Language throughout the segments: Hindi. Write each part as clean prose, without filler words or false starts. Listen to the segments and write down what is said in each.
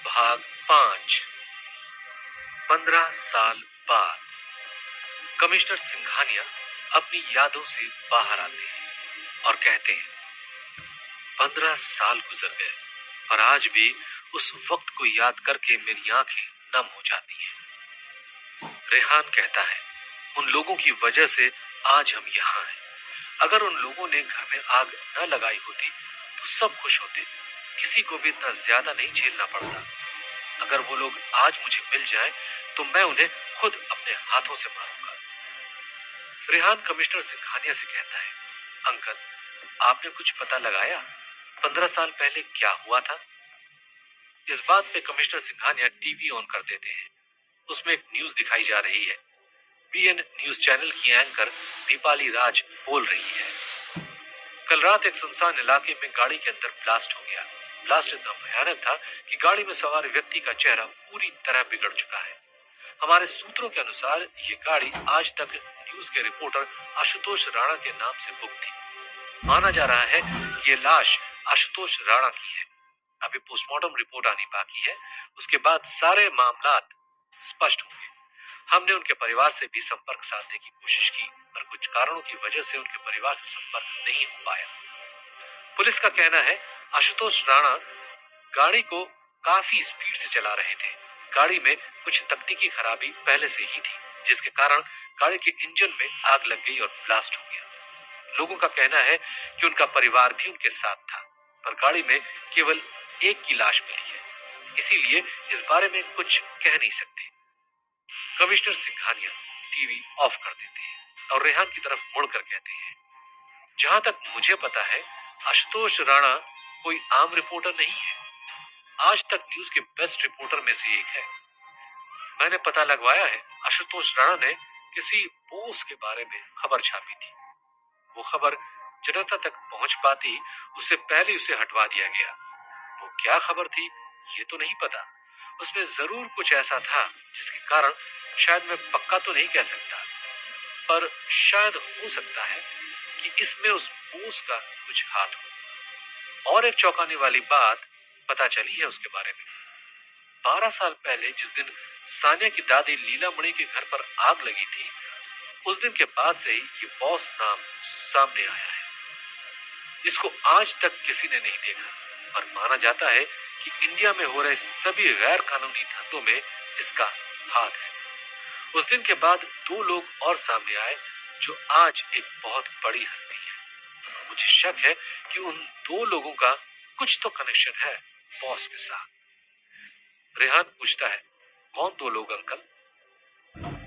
भाग 5। 15 साल बाद कमिश्नर सिंघानिया अपनी यादों से बाहर आते हैं और कहते हैं 15 साल गुजर गए और आज भी उस वक्त को याद करके मेरी आंखें नम हो जाती हैं। रेहान कहता है उन लोगों की वजह से आज हम यहाँ हैं। अगर उन लोगों ने घर में आग न लगाई होती तो सब खुश होते, किसी को भी इतना ज्यादा नहीं झेलना पड़ता। अगर वो लोग आज मुझे मिल जाएं, तो मैं उन्हें खुद अपने हाथों से मारूंगा। रेहान कमिश्नर सिंघानिया से कहता है, अंकल, आपने कुछ पता लगाया 15 साल पहले क्या हुआ था? इस बात पे कमिश्नर सिंघानिया टीवी ऑन कर देते हैं। उसमें एक न्यूज दिखाई जा रही है। बीएन न्यूज चैनल की एंकर दीपाली राज बोल रही है, कल रात एक सुनसान इलाके में गाड़ी के अंदर ब्लास्ट हो गया। ब्लास्ट इतना भयानक था कि गाड़ी में सवार व्यक्ति का चेहरा पूरी तरह बिगड़ चुका है। हमारे सूत्रों के अनुसार ये गाड़ी आज तक न्यूज के रिपोर्टर आशुतोष राणा के नाम से बुक थी। माना जा रहा है कि ये लाश आशुतोष राणा की है। अभी पोस्टमार्टम रिपोर्ट आनी बाकी है, उसके बाद सारे मामलात स्पष्ट होंगे। हमने उनके परिवार से भी संपर्क साधने की कोशिश की, पर कुछ कारणों की वजह से उनके परिवार से संपर्क नहीं हो पाया। पुलिस का कहना है आशुतोष राणा गाड़ी को काफी स्पीड से चला रहे थे। गाड़ी में कुछ तकनीकी खराबी पहले से ही थी, जिसके कारण गाड़ी के इंजन में आग लग गई और ब्लास्ट हो गया। लोगों का कहना है कि उनका परिवार भी उनके साथ था, पर गाड़ी में केवल एक की लाश मिली है, इसीलिए इस बारे में कुछ कह नहीं सकते। कमिश्नर सिंघानिया टीवी ऑफ कर देते हैं और रेहान की तरफ मुड़कर कहते हैं, जहां तक मुझे पता है आशुतोष राणा कोई आम रिपोर्टर नहीं है। आज तक न्यूज के बेस्ट रिपोर्टर में से एक है। मैंने पता लगवाया है, आशुतोष राणा ने किसी बोस के बारे में खबर छापी थी। वो खबर जनता तक पहुंच पाती उससे पहले उसे हटवा दिया गया। वो क्या खबर थी ये तो नहीं पता। उसमें जरूर कुछ ऐसा था जिसके कारण शायद मैं पक्का तो नहीं कह सकता, पर शायद हो सकता है कि इसमें उस बोस का कुछ हाथ हो। और एक चौंकाने वाली बात पता चली है उसके बारे में। 12 साल पहले जिस दिन सानिया की दादी लीलामणि के घर पर आग लगी थी, उस दिन के बाद से ही ये बॉस नाम सामने आया है। इसको आज तक किसी ने नहीं देखा और माना जाता है कि इंडिया में हो रहे सभी गैर कानूनी धंधों में इसका हाथ है। उस दिन के बाद 2 लोग और सामने आए जो आज एक बहुत बड़ी हस्ती है। और मुझे शक है कि उन 2 लोगों का कुछ तो कनेक्शन है बॉस के साथ। रेहान पूछता है, कौन 2 लोग अंकल?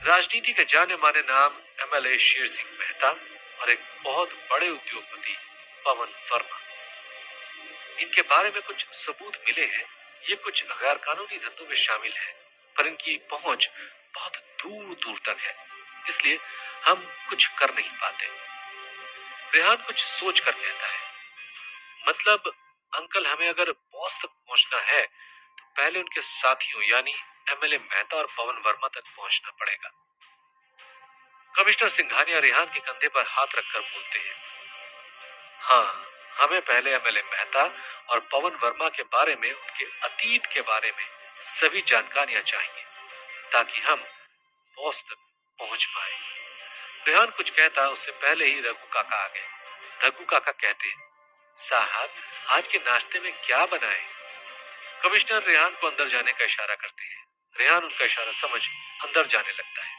राजनीति के जाने माने नाम एमएलए शेर सिंह मेहता और एक बहुत बड़े उद्योगपति पवन वर्मा। इनके बारे में कुछ सबूत मिले हैं। ये कुछ गैर कानूनी धंधों में शामिल है, पर इनकी पहुंच बहुत दूर दूर तक है, इसलिए हम कुछ कर नहीं पाते। रेहान कुछ सोच कर कहता है, मतलब अंकल, हमें अगर बॉस तक पहुंचना है तो पहले उनके साथियों यानी एमएलए मेहता और पवन वर्मा तक पहुंचना पड़ेगा। कमिश्नर सिंघानिया रेहान के कंधे पर हाथ रखकर बोलते हैं, हाँ, हमें पहले एमएलए मेहता और पवन वर्मा के बारे में, उनके अतीत के बारे में सभी जानकारियां चाहिए ताकि हम बॉस तक पहुंच पाए। रेहान कुछ कहता उससे पहले ही रघु काका आ गए। रघु काका कहते हैं, साहब, आज के नाश्ते में क्या बनाए? कमिश्नर रेहान को अंदर जाने का इशारा करते हैं। रेहान उनका इशारा समझ अंदर जाने लगता है।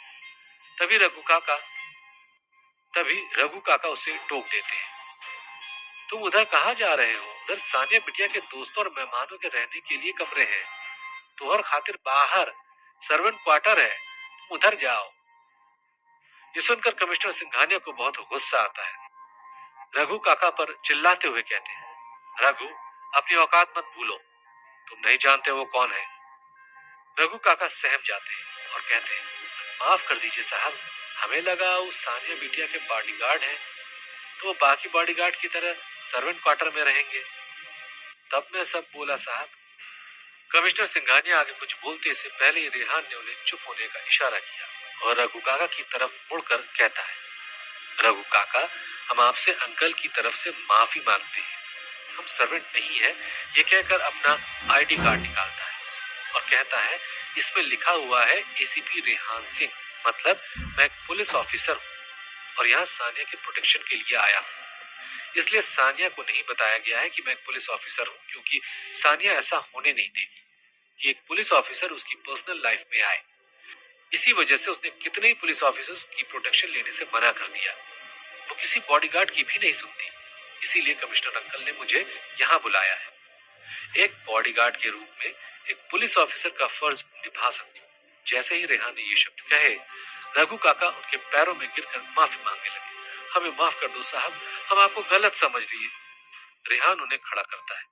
तभी रघु काका उसे टोक देते हैं, तुम उधर कहाँ जा रहे हो? उधर सानिया बिटिया के दोस्तों और मेहमानों के रहने के लिए कमरे हैं। तुम्हार खातिर बाहर सर्वेंट क्वार्टर है, तुम उधर जाओ। ये सुनकर कमिश्नर सिंघानिया को बहुत गुस्सा आता है। रघु काका पर चिल्लाते हुए कहते हैं, रघु, अपनी औकात मत भूलो, तुम नहीं जानते वो कौन है। रघु काका सहम जाते हैं और कहते हैं, माफ कर दीजिए साहब, हमें लगा वो सानिया बिटिया के बॉडीगार्ड हैं, तो वो बाकी बॉडीगार्ड की तरह सर्वेंट क्वार्टर में रहेंगे। तब मैं सब बोला साहब। कमिश्नर सिंघानिया आगे कुछ बोलते से पहले ही रेहान ने उन्हें चुप होने का इशारा किया और रघु काका की तरफ मुड़कर कहता है, रघु काका, हम आपसे अंकल की तरफ से माफी मांगते हैं। हम सर्वेंट नहीं है, ये कहकर अपना आईडी कार्ड निकालता है। और कहता है इसमें लिखा हुआ है एसीपी रेहान सिंह, मतलब मैं एक पुलिस ऑफिसर हूँ और यहाँ सानिया के प्रोटेक्शन के लिए आया हूँ। इसलिए सानिया को नहीं बताया गया है कि मैं एक पुलिस ऑफिसर हूँ, क्योंकि सानिया ऐसा होने नहीं देगी कि एक पुलिस ऑफिसर उसकी पर्सनल लाइफ में आए। इसी वजह से उसने कितने ही पुलिस ऑफिसर्स की प्रोटेक्शन लेने से मना कर दिया। वो किसी बॉडीगार्ड की भी नहीं सुनती। इसीलिए कमिश्नर अंकल ने मुझे यहाँ बुलाया है। एक बॉडीगार्ड के रूप में एक पुलिस ऑफिसर का फर्ज निभा सकूं। जैसे ही रेहान ने ये शब्द कहे, रघु काका उनके पैरों में गिरकर माफी मांगने लगे। हमें माफ कर दो साहब, हम आपको गलत समझ लिए। रेहान उन्हें खड़ा करता है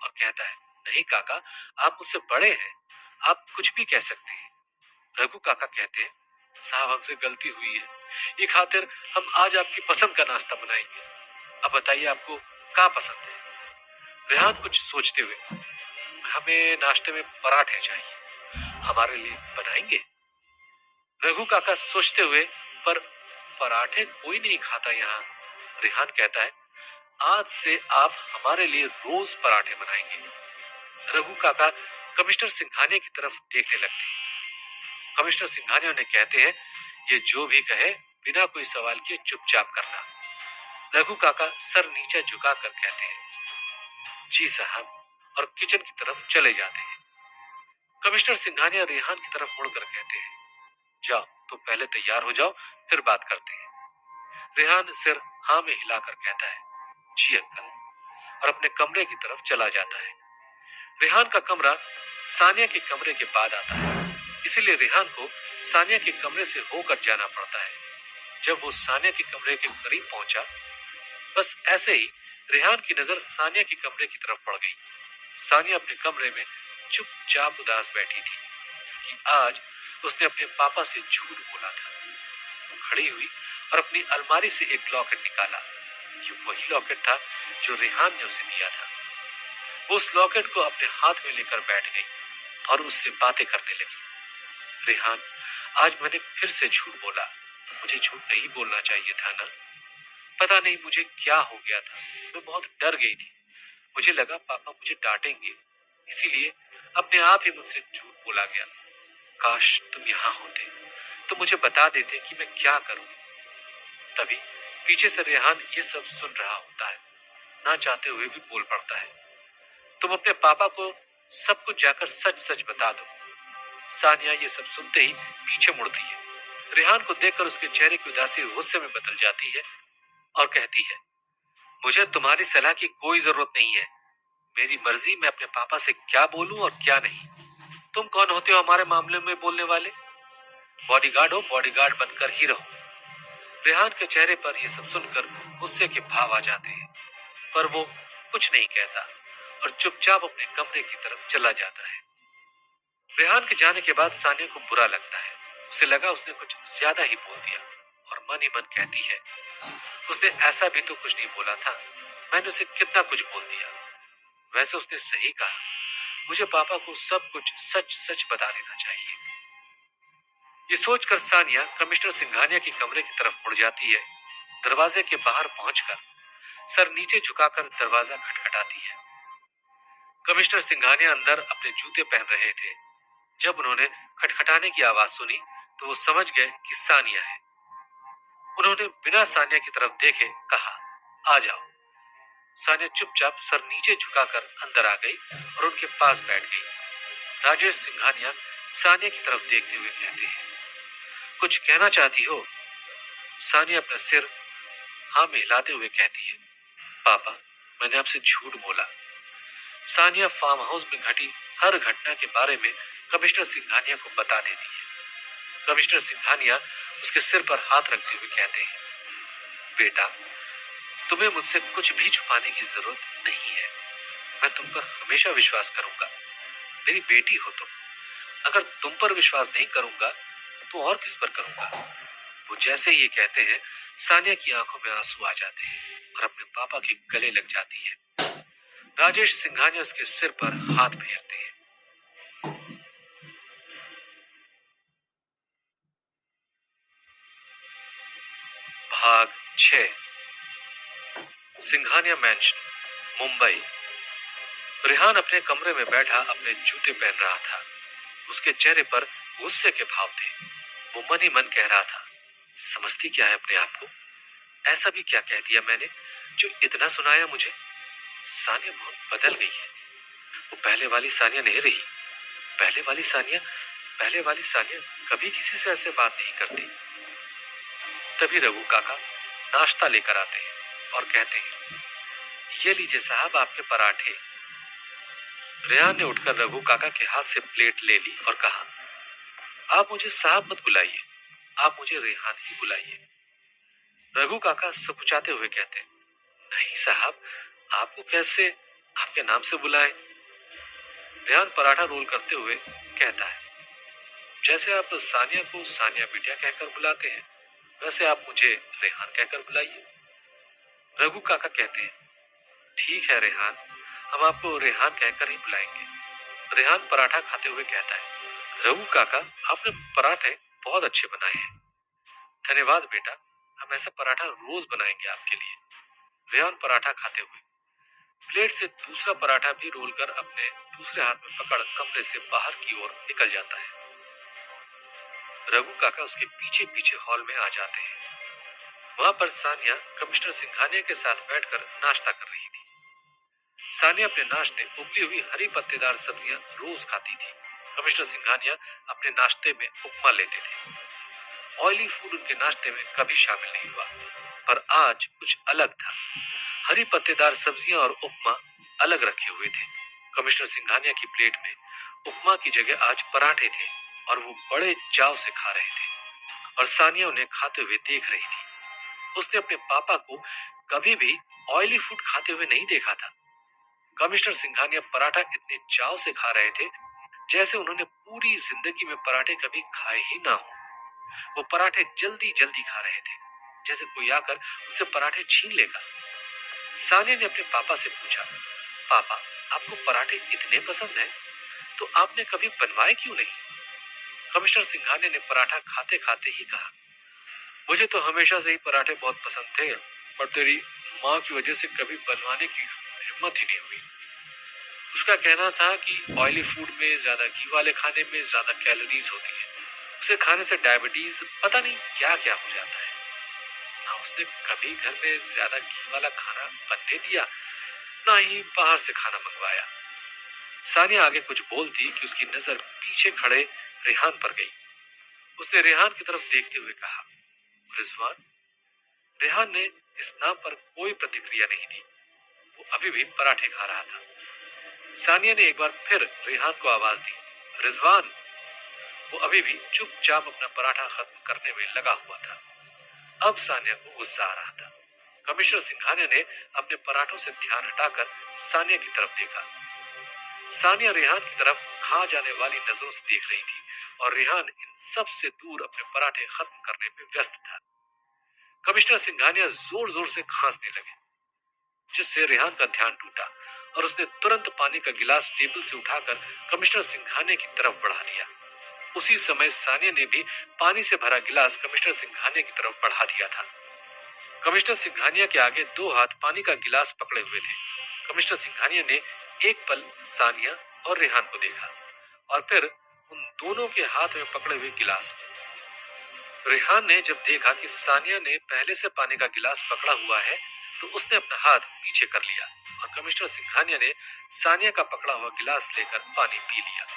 और कहता है, नहीं काका, आप मुझसे बड़े हैं, आप कुछ भी कह सकते हैं। रघु काका कहते हैं, साहब हमसे गलती हुई है, ये खातिर हम आज आपकी पसंद का नाश्ता बनाएंगे। अब बताइए आपको क्या पसंद है? रेहान कुछ सोचते हुए, हमें नाश्ते में पराठे चाहिए, हमारे लिए बनाएंगे? रघु काका सोचते हुए, पर पराठे कोई नहीं खाता यहाँ। रेहान कहता है, आज से आप हमारे लिए रोज पराठे बनाएंगे। रघु काका कमिश्नर सिंघानिया की तरफ देखने लगते हैं। कमिश्नर सिंघानिया उन्हें कहते हैं, ये जो भी कहे बिना कोई सवाल किए चुपचाप करना। रघु काका सर नीचे झुकाकर कहते हैं, जी साहब, और किचन की तरफ चले जाते हैं। कमिश्नर सिंघानिया रेहान की तरफ मुड़कर कहते हैं, जाओ तो पहले तैयार हो जाओ, फिर बात करते हैं। रेहान सिर हाँ में हिलाकर कहता है, जी अंकल, और अपने कमरे की तरफ चला जाता है। रेहान का कमरा सानिया के कमरे के बाद आता है, इसीलिए रेहान को सानिया के कमरे से होकर जाना पड़ता है। जब वो सानिया के कमरे के करीब पहुंचा, बस ऐसे ही रेहान की नजर सानिया के कमरे की तरफ पड़ गई। सानिया अपने कमरे में चुपचाप उदास बैठी थी, क्योंकि आज उसने अपने पापा से झूठ बोला था। वो खड़ी हुई और अपनी अलमारी से एक लॉकेट निकाला। ये वही लॉकेट था जो रेहान ने उसे दिया था। वो उस लॉकेट को अपने हाथ में लेकर बैठ गई और उससे बातें करने लगी। रेहान, आज मैंने फिर से झूठ बोला। मुझे झूठ नहीं बोलना चाहिए था ना। पता नहीं मुझे क्या हो गया था, मैं बहुत डर गई थी। मुझे लगा पापा मुझे डांटेंगे, इसीलिए अपने आप ही मुझसे झूठ बोला गया। काश तुम यहाँ होते तो मुझे बता देते कि मैं क्या करूं। तभी पीछे से रेहान ये सब सुन रहा होता है, ना चाहते हुए भी बोल पड़ता है, तुम अपने पापा को सब कुछ जाकर सच सच बता दो। सानिया ये सब सुनते ही पीछे मुड़ती है। रेहान को देखकर उसके चेहरे की उदासी गुस्से में बदल जाती है और कहती है, मुझे तुम्हारी सलाह की कोई जरूरत नहीं है। मेरी मर्जी, मैं अपने पापा से क्या बोलूं और क्या नहीं। तुम कौन होते हो हमारे मामले में बोलने वाले? बॉडीगार्ड हो, बॉडीगार्ड बनकर ही रहो। रेहान के चेहरे पर यह सब सुनकर गुस्से के भाव आ जाते हैं, पर वो कुछ नहीं कहता और चुपचाप अपने कमरे की तरफ चला जाता है। रेहान के जाने के बाद सानिया को बुरा लगता है। उसे लगा उसने कुछ ज्यादा ही बोल दिया और मन ही मन कहती है, उसने ऐसा भी तो कुछ नहीं बोला था, मैंने उसे कितना कुछ बोल दिया। वैसे उसने सही कहा, मुझे पापा को सब कुछ सच सच बता देना चाहिए। ये सोचकर सानिया कमिश्नर सिंघानिया के कमरे की तरफ मुड़ जाती है। दरवाजे के बाहर पहुंचकर सर नीचे झुकाकर दरवाजा खटखटाती है। कमिश्नर सिंघानिया अंदर अपने जूते पहन रहे थे। जब उन्होंने खटखटाने की आवाज सुनी तो वो समझ गए कि सानिया है। उन्होंने बिना सानिया की तरफ देखे कहा, आ जाओ। सानिया चुपचाप सर नीचे झुकाकर अंदर आ गई और उनके पास बैठ गई। राजेश सिंघानिया सानिया की तरफ देखते हुए कहते हैं, कुछ कहना चाहती हो? सानिया अपना सिर हाँ में हिलाते हुए कहती है, पापा, मैंने आपसे झूठ बोला। सानिया फार्म हाउस में घटी हर घटना के बारे में कमिश्नर सिंघानिया को बता देती है। कमिश्नर सिंघानिया उसके सिर पर हाथ रखते हुए कहते हैं, बेटा, तुम्हें मुझसे कुछ भी छुपाने की जरूरत नहीं है। मैं तुम पर हमेशा विश्वास करूंगा। मेरी बेटी हो तुम। अगर तुम पर विश्वास नहीं करूंगा तो और किस पर करूंगा? वो जैसे ही ये कहते हैं, सानिया की आंखों में आंसू आ जाते हैं और अपने पापा के गले लग जाती है। राजेश सिंघानिया उसके सिर पर हाथ फेरते हैं। भाग 6। सिंघानिया मैंशन, मुंबई। रेहान अपने कमरे में बैठा अपने जूते पहन रहा था। उसके चेहरे पर गुस्से के भाव थे। वो मन ही मन कह रहा था, समझती क्या है अपने आप को? ऐसा भी क्या कह दिया मैंने जो इतना सुनाया मुझे? सानिया बहुत बदल गई है। वो पहले वाली सानिया नहीं रही। पहले वाली सानिया पहले वाली सानिया कभी किसी से ऐसे बात नहीं करती। तभी रघु काका नाश्ता लेकर आते हैं और कहते हैं, ये लीजिए साहब आपके पराठे। रेहान ने उठकर रघु काका के हाथ से प्लेट ले ली और कहा, आप मुझे साहब मत बुलाइए, आप मुझे रेहान ही बुलाइए। रघु काका सकुचाते हुए कहते, नहीं साहब, आपको कैसे आपके नाम से बुलाएं? रेहान पराठा रोल करते हुए कहता है, जैसे आप सानिया को सानिया बिटिया कहकर बुलाते हैं, वैसे आप मुझे रेहान कहकर बुलाइए। रघु काका कहते हैं, ठीक है रेहान, हम आपको रेहान कहकर ही बुलाएंगे। रेहान पराठा खाते हुए कहता है, रघु काका, आपने पराठे बहुत अच्छे बनाए हैं। धन्यवाद बेटा, हम ऐसा पराठा रोज बनाएंगे आपके लिए। रेहान पराठा खाते हुए प्लेट से दूसरा पराठा भी रोल कर अपने दूसरे हाथ में पकड़ कमरे से बाहर की ओर निकल जाता है। रघु काका उसके पीछे पीछे हॉल में आ जाते हैं। वहां पर सानिया कमिश्नर सिंघानिया के साथ बैठकर नाश्ता कर रही थी। सानिया अपने नाश्ते उबली हुई हरी पत्तेदार सब्जियां रोज खाती थी। कमिश्नर सिंघानिया अपने नाश्ते में उपमा लेते थे। ऑयली फूड उनके नाश्ते में कभी शामिल नहीं हुआ, पर आज कुछ अलग था। हरी पत्तेदार सब्जियां और उपमा अलग रखे हुए थे। कमिश्नर सिंघानिया की प्लेट में उपमा की जगह आज पराठे थे और वो बड़े चाव से खा रहे थे और सानिया उन्हें खाते हुए देख रही थी। उसने अपने पापा को कभी भी ऑयली फूड खाते हुए नहीं देखा था। कमिश्नर सिंघानिया पराठा इतने चाव से खा रहे थे जैसे उन्होंने पूरी जिंदगी में पराठे कभी खाए ही ना हो। वो पराठे जल्दी जल्दी खा रहे थे, जैसे कोई आकर उनसे पराठे छीन लेगा। सानिया ने अपने पापा से पूछा, पापा, आपको पराठे इतने पसंद हैं, तो आपने कभी बनवाए क्यों नहीं? कमिश्नर सिंघानिया ने पराठा खाते खाते ही कहा, मुझे तो हमेशा से ही पराठे बहुत पसंद थे, पर तेरी माँ की वजह से कभी बनवाने की हिम्मत ही नहीं हुई। उसका कहना था कि ऑयली फूड में ज्यादा घी वाले खाने में ज्यादा कैलोरीज होती है, उसे खाने से डायबिटीज पता नहीं क्या क्या हो जाता है। ना उसने कभी घर में ज्यादा घी वाला खाना बनने दिया, ना ही बाहर से खाना मंगवाया। सानिया आगे कुछ बोलती कि उसकी नजर पीछे खड़े रेहान पर गई। उसने रेहान की तरफ देखते हुए कहा, रिजवान। रेहान ने इस नाम पर कोई प्रतिक्रिया नहीं दी। वो अभी भी पराठे खा रहा था। सानिया ने एक बार फिर रेहान को आवाज दी, रिजवान। वो अभी भी चुपचाप अपना पराठा खत्म करने में लगा हुआ था। अब सानिया को गुस्सा आ रहा था। कमिश्नर सिंघानिया ने अपने पराठों से ध्यान हटाकर सानिया की तरफ देखा। सानिया रेहान की तरफ खा जाने वाली नजरों से देख रही थी और रेहान इन सब से दूर अपने पराठे खत्म करने में व्यस्त था। कमिश्नर सिंघानिया जोर जोर से खांसने लगे, जिससे रेहान का ध्यान टूटा और उसने तुरंत पानी का गिलास टेबल से उठाकर कमिश्नर सिंघानिया की तरफ बढ़ा दिया। उसी समय सानिया ने भी पानी से भरा गिलास कमिश्नर सिंघानिया की तरफ बढ़ा दिया था। कमिश्नर सिंघानिया के आगे दो हाथ पानी का गिलास पकड़े हुए थे। कमिश्नर सिंघानिया ने एक पल सानिया और रेहान को देखा और फिर उन दोनों के हाथ में पकड़े हुए गिलास को। रेहान ने जब देखा कि सानिया ने पहले से पानी का गिलास पकड़ा हुआ है, तो उसने अपना हाथ पीछे कर लिया और कमिश्नर सिंघानिया ने सानिया का पकड़ा हुआ गिलास लेकर पानी पी लिया।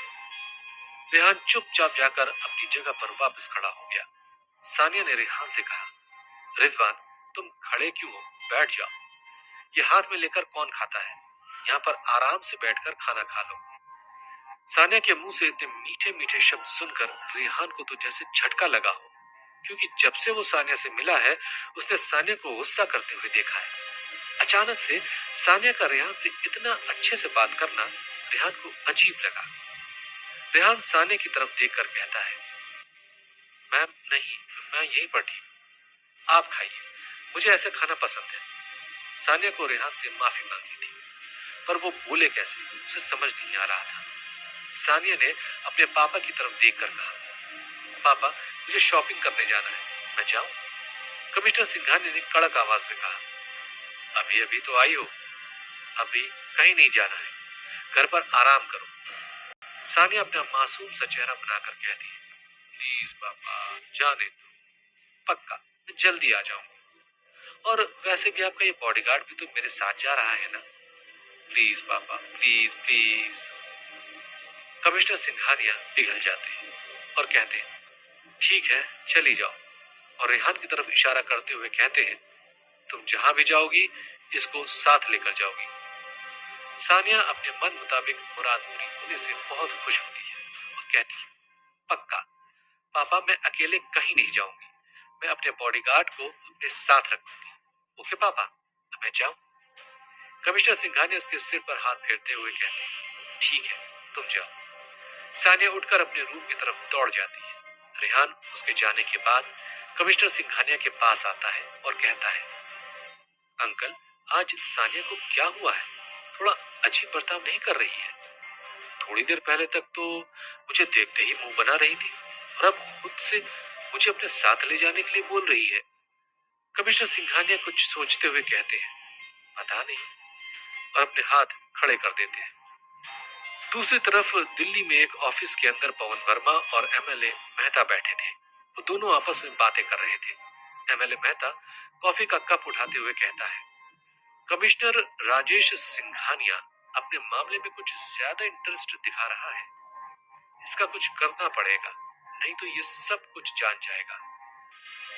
रेहान चुपचाप जाकर अपनी जगह पर वापस खड़ा हो गया। सानिया ने रेहान से कहा, रिजवान, तुम खड़े क्यों हो? बैठ जाओ। ये हाथ में लेकर कौन खाता है? यहाँ पर आराम से बैठकर खाना खा लो। सानिया के मुंह से इतने मीठे मीठे शब्द सुनकर रेहान को तो जैसे झटका लगा हो, क्योंकि जब से वो सानिया से मिला है, उसने सानिया को गुस्सा करते हुए देखा है। अचानक से सानिया का रेहान से इतना अच्छे से बात करना रेहान को अजीब लगा। रेहान सानिया की तरफ देखकर कहता है, मैम नहीं, मैं यहीं पर ठीक हूं, आप खाइए, मुझे ऐसे खाना पसंद है। सानिया को रेहान से माफी मांगनी थी, पर वो बोले कैसे, उसे समझ नहीं आ रहा था। सानिया ने अपने पापा की तरफ देखकर कहा, पापा, मुझे शॉपिंग करने जाना है, मैं जाऊं? कमिश्नर सिंघानिया ने कड़क आवाज में कहा, अभी अभी तो आई हो, अभी कहीं नहीं जाना है, घर पर आराम करो। सानिया अपना मासूम सा चेहरा बनाकर कहती है, प्लीज पापा, जाने दो, पक्का मैं जल्दी आ जाऊंगा। और वैसे भी आपका ये बॉडीगार्ड भी तो मेरे साथ जा रहा है ना, प्लीज पापा, प्लीज प्लीज। कमिश्नर सिंघानिया पिघल जाते हैं और कहते हैं, ठीक है चली जाओ। और रेहान की तरफ इशारा करते हुए कहते हैं, तुम जहां भी जाओगी इसको साथ लेकर जाओगी। सानिया अपने मन मुताबिक मुराद पूरी होने से बहुत खुश होती है और कहती है, पक्का पापा, मैं अकेले कहीं नहीं जाऊंगी, मैं अपने बॉडीगार्ड को अपने साथ रखूंगी। ओके पापा, अब मैं जाऊं? कमिश्नर सिंघानिया उसके सिर पर हाथ फेरते हुए कहते हैं, ठीक है तुम जाओ। सानिया उठकर अपने रूम की तरफ दौड़ जाती है। रेहान उसके जाने के बाद कमिश्नर सिंघानिया के पास आता है और कहता है, अंकल, आज सानिया को क्या हुआ है? थोड़ा अजीब बर्ताव नहीं कर रही है। थोड़ी देर पहले तक तो मुझे देखते ही मुंह बना रही थी और अब खुद से मुझे अपने साथ ले जाने के लिए बोल रही है। कमिश्नर सिंघानिया कुछ सोचते हुए कहते हैं, पता नहीं, और अपने हाथ खड़े कर देते हैं। दूसरी तरफ दिल्ली में एक ऑफिस के अंदर पवन वर्मा और एमएलए मेहता बैठे थे। वो दोनों आपस में बातें कर रहे थे। एमएलए मेहता कॉफी का कप उठाते हुए कहता है, कमिश्नर राजेश सिंघानिया अपने मामले में कुछ ज्यादा इंटरेस्ट दिखा रहा है। इसका कुछ करना पड़ेगा, नहीं तो ये सब कुछ जान जाएगा।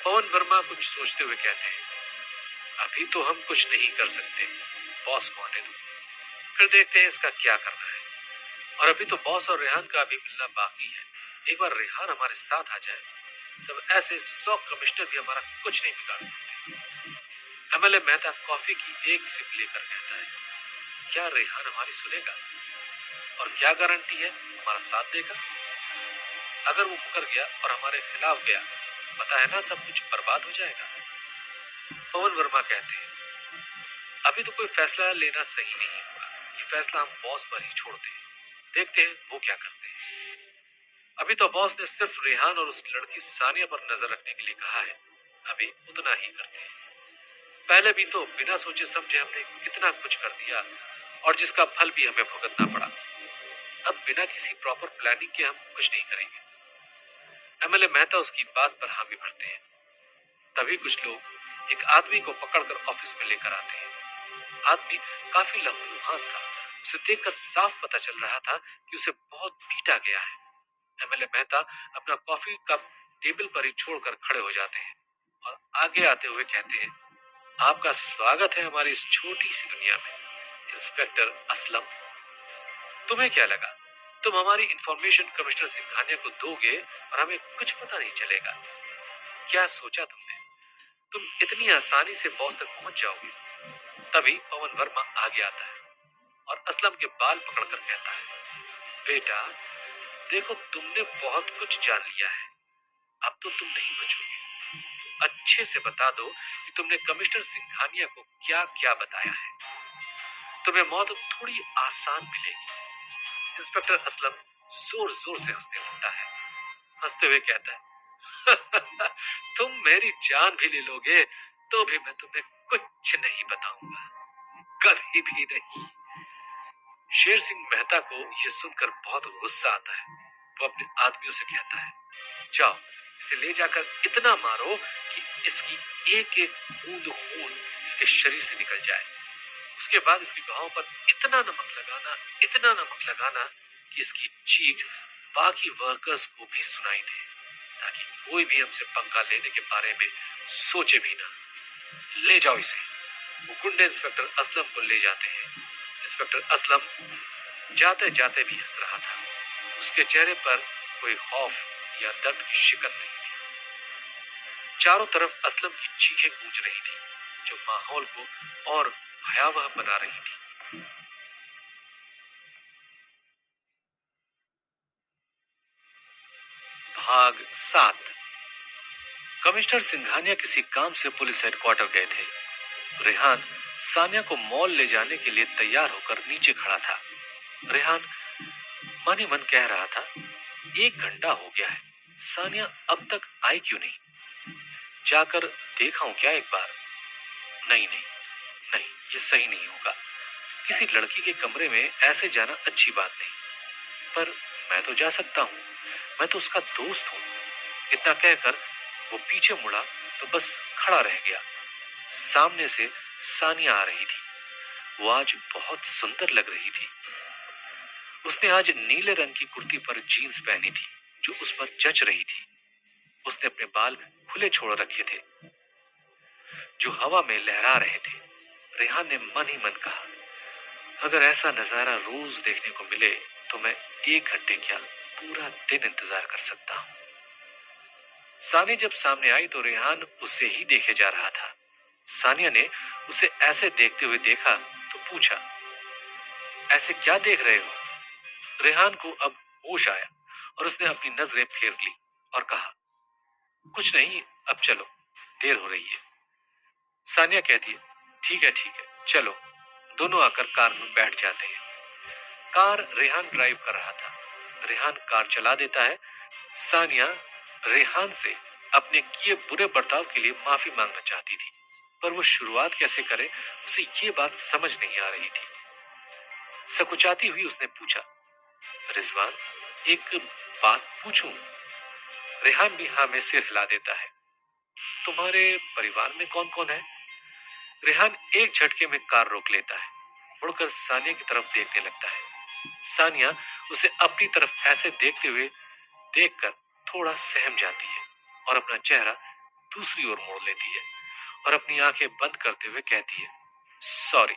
पवन वर्मा कुछ सोचते हुए कहते हैं, अभी तो हम कुछ नहीं कर सकते, बॉस को आने दो, फिर देखते हैं इसका क्या करना है। और अभी तो बॉस और रेहान का भी मिलना बाकी है। एक बार रेहान हमारे साथ आ जाए तब ऐसे 100 कमिश्नर भी हमारा कुछ नहीं बिगाड़ सकते। एमएलए मेहता कॉफी की एक सिप लेकर कहता है, क्या रेहान हमारी सुनेगा? और क्या गारंटी है हमारा साथ देगा? अगर वो मुकर गया और हमारे खिलाफ गया, पता है ना सब कुछ बर्बाद हो जाएगा। पवन वर्मा कहते हैं, अभी तो कोई फैसला लेना सही नहीं होगा, ये फैसला हम बॉस पर ही छोड़ते हैं, देखते हैं वो क्या करते हैं। अभी तो बॉस ने सिर्फ रेहान और उस लड़की सानिया पर नजर रखने के लिए कहा है, अभी उतना ही करते हैं। पहले भी तो बिना सोचे समझे हमने कितना कुछ कर दिया और जिसका फल भी हमें भुगतना पड़ा। अब बिना किसी प्रॉपर प्लानिंग के हम कुछ नहीं करेंगे। एमएलए मेहता उसकी बात पर हामी भरते हैं। तभी कुछ लोग एक आदमी को पकड़कर ऑफिस में लेकर आते हैं। आदमी काफी लहूलुहान था, उसे देखकर साफ पता चल रहा था कि उसे बहुत पीटा गया है। एमएलए मेहता अपना कॉफी कप टेबल पर ही छोड़कर खड़े हो जाते हैं और आगे आते हुए कहते हैं, आपका स्वागत है हमारी इस छोटी सी दुनिया में, इंस्पेक्टर असलम। तुम्हें क्या लगा तुम हमारी इंफॉर्मेशन कमिश्नर सिंघानिया को दोगे और हमें कुछ पता नहीं चलेगा? क्या सोचा तुमने तुम इतनी आसानी से बॉस तक पहुंच जाओगे? तभी पवन वर्मा आगे आता है और असलम के बाल पकड़कर कहता है, बेटा देखो, तुमने बहुत कुछ जान लिया है, अब तो तुम नहीं बचोगे। अच्छे से बता दो कि तुमने कमिश्नर सिंघानिया को क्या क्या बताया है, तुम्हें मौत थोड़ी आसान मिलेगी। इंस्पेक्टर असलम जोर जोर से हंसने लगता है। हंसते हुए कहता है, तुम मेरी जान भी ले लोगे तो भी मैं तुम्हें कुछ नहीं बताऊंगा, कभी भी नहीं। शेर सिंह मेहता को यह सुनकर बहुत गुस्सा आता है। वो अपने आदमियों से कहता है, जाओ इसे ले जाकर इतना मारो कि इसकी एक एक बूंद खून इसके शरीर से निकल जाए। उसके बाद इसके घावों पर इतना नमक लगाना, इतना नमक लगाना कि इसकी चीख बाकी वर्कर्स को भी सुनाई दे, ताकि कोई भी हमसे पंगा लेने के बारे में सोचे भी ना। ले जाओ इसे। वो गुंडे इंस्पेक्टर असलम को ले जाते हैं। इंस्पेक्टर असलम जाते जाते भी हंस रहा था। उसके चेहरे पर कोई खौफ या दर्द की शिकन नहीं थी। चारों तरफ असलम की चीखें गूंज रही थी, जो माहौल को और भयावह बना रही थी। भाग 7। कमिश्नर सिंघानिया किसी काम से पुलिस हेडक्वार्टर गए थे। रेहान सानिया को मॉल ले जाने के लिए तैयार होकर नीचे खड़ा था। रेहान मन ही मन कह रहा था, 1 घंटा हो गया है, सानिया अब तक आई क्यों नहीं? जाकर देखा हूं क्या एक बार? नहीं नहीं नहीं, ये सही नहीं होगा। किसी लड़की के कमरे में ऐसे जाना अच्छी बात नहीं। पर मैं तो जा सकता हूँ, मैं तो उसका दोस्त हूँ। इतना कहकर वो पीछे मुड़ा तो बस खड़ा रह गया। सामने से सानिया आ रही थी। वो आज बहुत सुंदर लग रही थी। उसने आज नीले रंग की कुर्ती पर जीन्स पहनी थी जो उस पर जच रही थी। उसने अपने बाल खुले छोड़ रखे थे जो हवा में लहरा रहे थे। रेहान ने मन ही मन कहा, अगर ऐसा नजारा रोज देखने को मिले तो मैं 1 घंटे क्या पूरा दिन इंतजार कर सकता हूँ। सानिया जब सामने आई तो रेहान उसे ही देखे जा रहा था। सानिया ने उसे ऐसे देखते हुए देखा तो पूछा, ऐसे क्या देख रहे हो? रेहान को अब होश आया और उसने अपनी नजरें फेर ली और कहा, कुछ नहीं, अब चलो, देर हो रही है। सानिया कहती है, ठीक है, चलो। दोनों आकर कार में बैठ जाते हैं। कार रेहान ड्राइव कर रहा था। रेहान कार चला देता है। सानिया रेहान से अपने किए बुरे बर्ताव के लिए माफी मांगना चाहती थी, पर वो शुरुआत कैसे करे उसे ये बात समझ नहीं आ रही थी। सकुचाती हुई उसने पूछा, रिजवान, एक बात पूछूं? रेहान भी हाँ में सिर हिला देता है। तुम्हारे परिवार में कौन कौन है? रेहान एक झटके में कार रोक लेता है, मुड़कर सानिया की तरफ देखने लगता है। सानिया उसे अपनी तरफ ऐसे देखते हुए देखकर थोड़ा सहम जाती है और अपना चेहरा दूसरी ओर मोड़ लेती है और अपनी आंखें बंद करते हुए कहती है, सॉरी।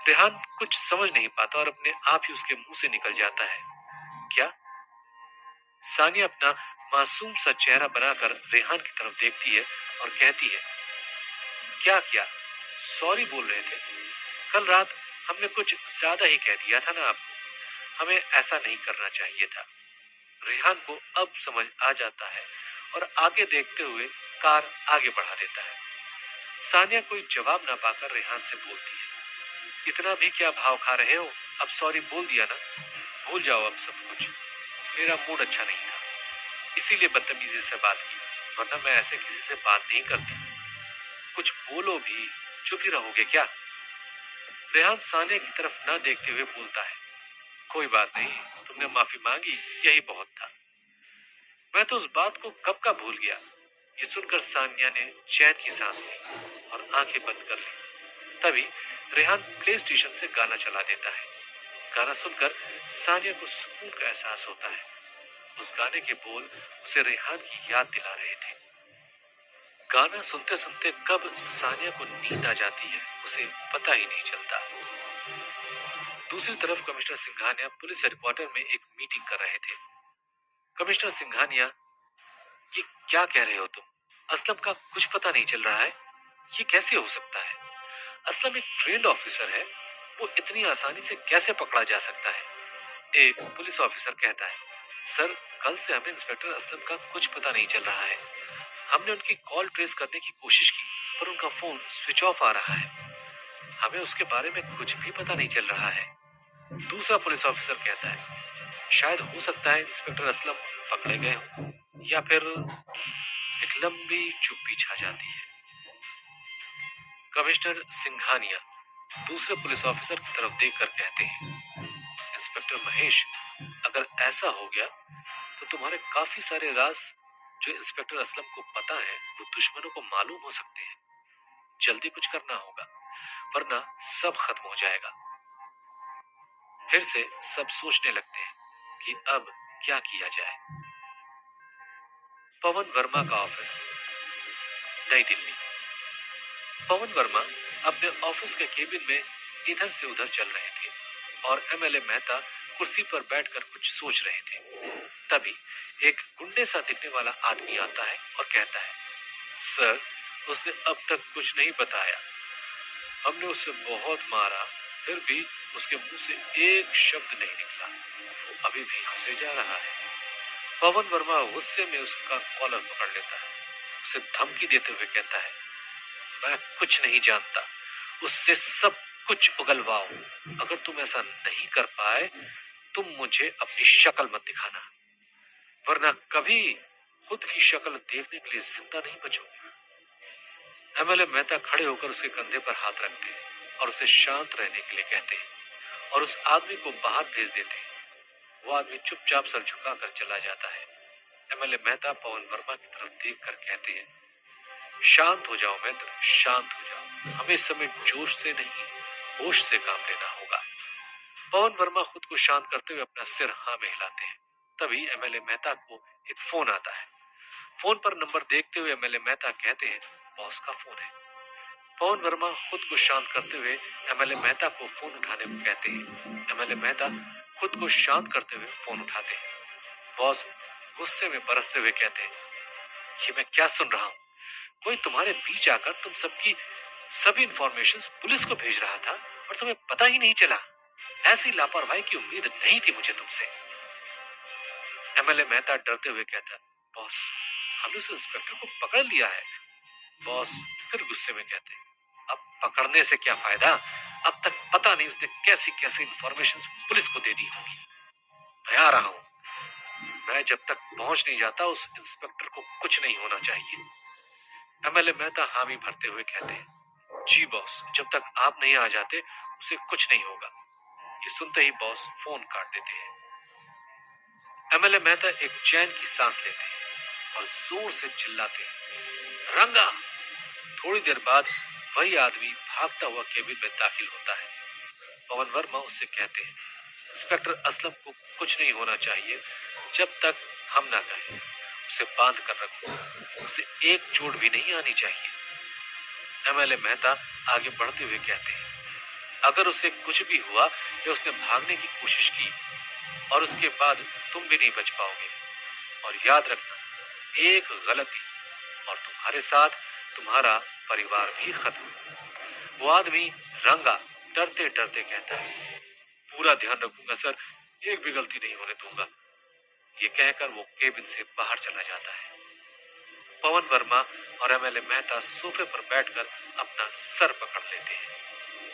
रेहान कुछ समझ नहीं पाता और अपने आप ही उसके मुंह से निकल जाता है, क्या? सानिया अपना मासूम सा चेहरा बनाकर रेहान की तरफ देखती है और कहती है, क्या सॉरी बोल रहे थे? कल रात हमने कुछ ज्यादा ही कह दिया था ना आपको। हमें ऐसा नहीं करना चाहिए था। रेहान को अब समझ आ जाता है और आगे देखते हुए कार आगे बढ़ा देता है। सानिया कोई जवाब ना पाकर रेहान से बोलती है, इतना भी क्या भाव खा रहे हो? अब सॉरी बोल दिया ना, भूल जाओ अब सब कुछ। मेरा मूड अच्छा नहीं था, इसीलिए बदतमीजी से बात की, वरना मैं ऐसे किसी से बात नहीं करती। कुछ बोलो भी, चुप ही रहोगे क्या? रेहान सानिया की तरफ ना देखते हुए बोलता है, कोई बात नहीं, तुमने माफी मांगी, यही बहुत था। मैं तो उस बात को कब का भूल गया। ये सुनकर सानिया ने चैन की सांस ली और आंखें बंद कर ली। तभी रेहान प्ले स्टेशन से गाना चला देता है। गाना सुनकर सानिया को सुकून का एहसास होता है। उस गाने के बोल उसे रेहान की याद दिला रहे थे। गाना सुनते सुनते कब सानिया को नींद आ जाती है उसे पता ही नहीं चलता। दूसरी तरफ कमिश्नर सिंघानिया पुलिस हेडक्वार्टर में एक मीटिंग कर रहे थे। कमिश्नर सिंघानिया, ये क्या कह रहे हो तुम? असलम का कुछ पता नहीं चल रहा है? ये कैसे हो सकता है? असलम एक ट्रेंड ऑफिसर है, वो इतनी आसानी से कैसे पकड़ा जा सकता है? एक पुलिस ऑफिसर कहता है, सर, कल से हमें इंस्पेक्टर असलम का कुछ पता नहीं चल रहा है। हमने उनकी कॉल ट्रेस करने की कोशिश की, पर उनका फोन स्विच ऑफ आ रहा है। हमें उसके बारे में कुछ भी पता नहीं चल रहा है। दूसरा पुलिस ऑफिसर कहता है, शायद हो सकता है इंस्पेक्टर असलम पकड़े गए हों, या फिर एक लंबी चुप्पी छा जाती है। कमिश्नर सिंघानिया दूसरे पुलिस ऑफिसर की तरफ देखकर कहते हैं, इंस्पेक्टर महेश, अगर ऐसा हो गया तो तुम्हारे काफी सारे राज जो इंस्पेक्टर असलम को पता है वो दुश्मनों को मालूम हो सकते हैं। जल्दी कुछ करना होगा, वरना सब खत्म हो जाएगा। फिर से सब सोचने लगते हैं कि अब क्या किया जाए। पवन वर्मा का ऑफिस, नई दिल्ली। पवन वर्मा अपने ऑफिस के केबिन में इधर से उधर चल रहे थे और एमएलए मेहता कुर्सी पर बैठकर कुछ सोच रहे थे। तभी एक गुंडे सा दिखने वाला आदमी आता है और कहता है, सर, उसने अब तक कुछ नहीं बताया। हमने उसे बहुत मारा, फिर भी उसके मुंह से एक शब्द नहीं निकला। वो अभी भी हंसे जा रहा है। पवन वर्मा गुस्से में उसका कॉलर पकड़ लेता है, उसे धमकी देते हुए कहता है, मैं कुछ नहीं जानता, उससे सब कुछ उगलवाओ। अगर तुम ऐसा नहीं कर पाए तुम मुझे अपनी शक्ल मत दिखाना, वरना कभी खुद की शक्ल देखने के लिए जिंदा नहीं बचोगे। एमएलए मेहता खड़े होकर उसके कंधे पर हाथ रखते हैं और उसे शांत रहने के लिए कहते हैं और उस आदमी को बाहर भेज देते हैं। वो आदमी चुपचाप सर झुकाकर चला जाता है। एमएलए मेहता पवन वर्मा की तरफ देखकर कहते हैं, शांत हो जाओ मित्र, शांत हो जाओ। हमें इस समय जोश से नहीं, होश से काम लेना होगा। पवन वर्मा खुद को शांत करते हुए अपना सिर हाँ में हिलाते हैं। तभी एमएलए मेहता को एक फोन आता है। फोन पर नंबर देखते हुए एमएलए मेहता कहते हैं, बॉस का फोन है। पवन वर्मा खुद को शांत करते हुए एमएलए मेहता को फोन उठाने को कहते हैं। एमएलए मेहता खुद को शांत करते हुए फोन उठाते हैं। बॉस गुस्से में बरसते हुए कहते हैं, ये मैं क्या सुन रहा हूँ? कोई तुम्हारे बीच आकर तुम सबकी सभी इंफॉर्मेशन पुलिस को भेज रहा था और तुम्हें पता ही नहीं चला। ऐसी लापरवाही की उम्मीद नहीं थी मुझे तुमसे। एमएलए मेहता डरते हुए कहता है, बॉस हमने उस इंस्पेक्टर को पकड़ लिया है। बॉस फिर गुस्से में कहते हैं, अब पकड़ने से क्या फायदा? अब तक पता नहीं उसने कैसी कैसी इंफॉर्मेशन पुलिस को दे दी होगी। मैं आ रहा हूं। मैं जब तक पहुंच नहीं जाता उस इंस्पेक्टर को कुछ नहीं होना चाहिए। एमएलए मेहता हामी भरते हुए कहते हैं, जी बॉस, जब तक आप नहीं आ जाते उसे कुछ नहीं होगा। ये सुनते ही बॉस फोन काट देते हैं। एमएलए मेहता एक चैन की सांस लेते हैं और जोर से चिल्लाते हैं, रंगा। थोड़ी देर बाद वही आदमी भागता हुआ केबिन में दाखिल होता है। पवन वर्मा उससे कहते हैं, इंस्पेक्टर असलम को कुछ नहीं होना चाहिए जब तक हम ना कहें। उसे बांध कर रखो, उसे एक चोट भी नहीं आनी चाहिए। एमएलए मेहता आगे बढ़ते हुए कहते हैं, अगर उसे कुछ भी हुआ या उसने भागने की कोशिश की और उसके बाद तुम भी नहीं बच पाओगे। और याद रखना, एक गलती और तुम्हारे साथ तुम्हारा परिवार भी खत्म। वो आदमी रंगा डरते डरते कहता है, पूरा ध्यान रखूंगा सर, एक भी गलती नहीं होने दूंगा। ये कहकर वो केबिन से बाहर चला जाता है। पवन वर्मा और एमएलए मेहता सोफे पर बैठकर अपना सर पकड़ लेते हैं।